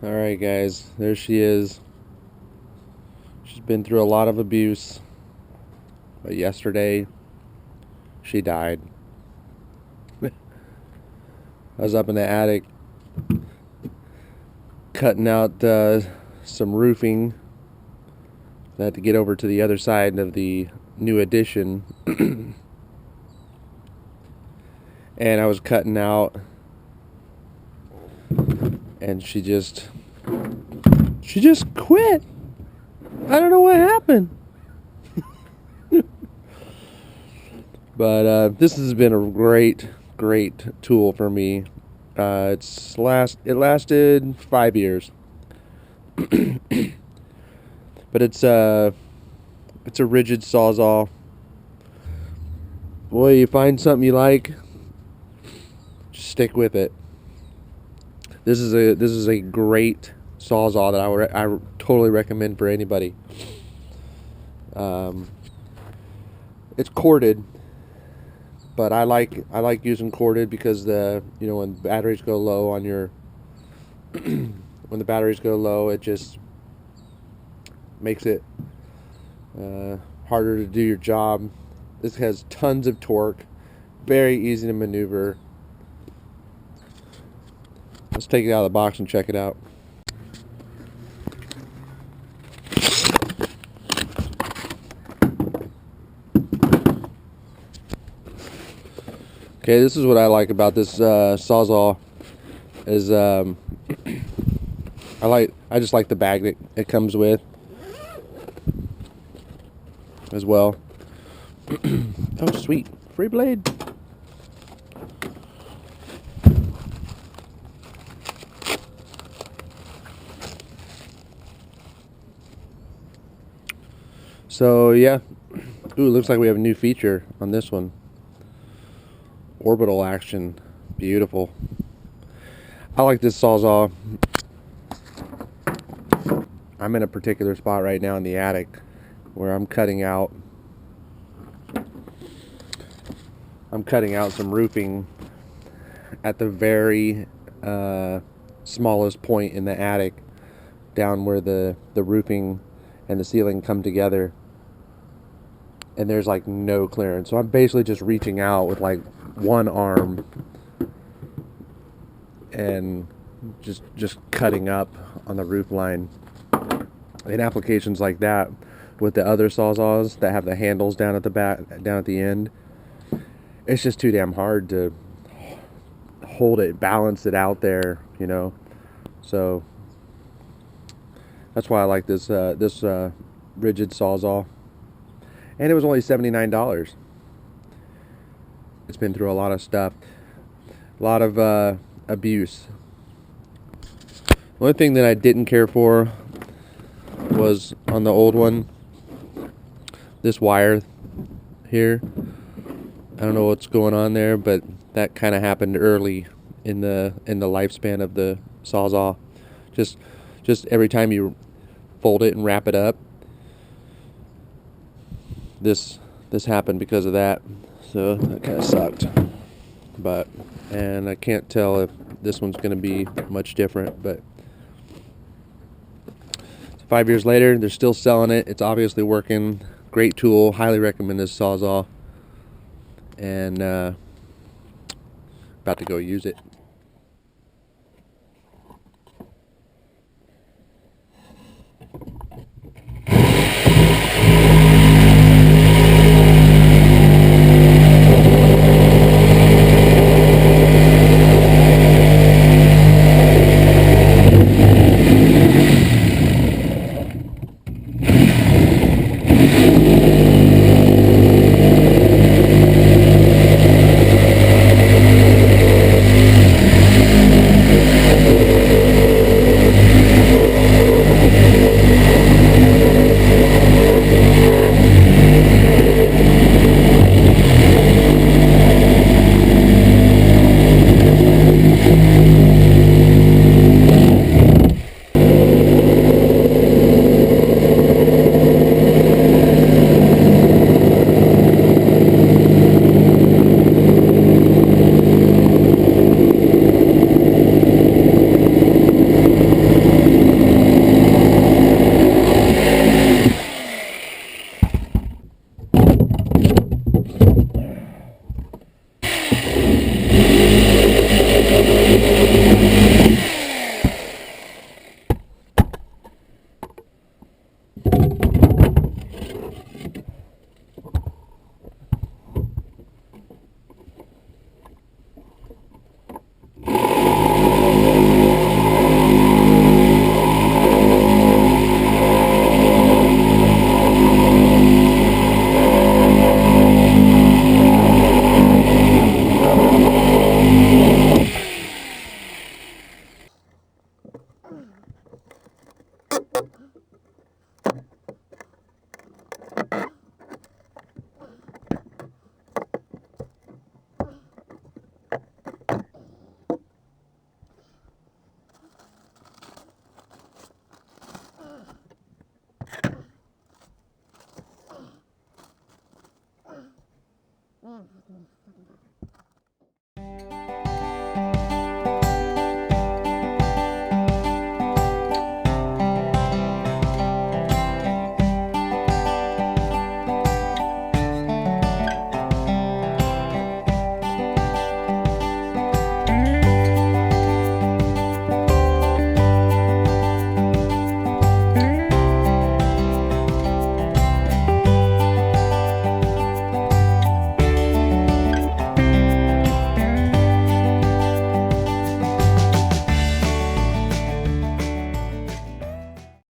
Alright guys, there she is. She's been through a lot of abuse, but yesterday she died. I was up in the attic cutting out some roofing. I had to get over to the other side of the new addition and I was cutting out, and she just quit. I don't know what happened. But this has been a great tool for me. It lasted 5 years. But it's a rigid Sawzall. Boy, you find something you like, just stick with it. This is a great Sawzall that I totally recommend for anybody. It's corded, but I like using corded because when batteries go low on your when the batteries go low, it just makes it harder to do your job. This has tons of torque, very easy to maneuver. Let's take it out of the box and check it out. Okay, this is what I like about this Sawzall. Is I just like the bag that it comes with as well. Oh sweet, free blade. So yeah, ooh, looks like we have a new feature on this one. Orbital action, beautiful. I like this Sawzall. I'm in a particular spot right now in the attic where I'm cutting out some roofing at the very smallest point in the attic, down where the roofing and the ceiling come together, and there's like no clearance. So I'm basically just reaching out with like one arm and just cutting up on the roof line. In applications like that, with the other Sawzalls that have the handles down at the back, down at the end, it's just too damn hard to hold it, balance it out there, So that's why I like this rigid Sawzall, and it was only $79. It's been through a lot of stuff, a lot of abuse. The only thing that I didn't care for was on the old one, this wire here. I don't know what's going on there, but that kind of happened early in the lifespan of the Sawzall. Just every time you fold it and wrap it up, this happened because of that. So that kind of sucked. And I can't tell if this one's going to be much different, but 5 years later, they're still selling it. It's obviously working. Great tool. Highly recommend this Sawzall. And about to go use it. Oh,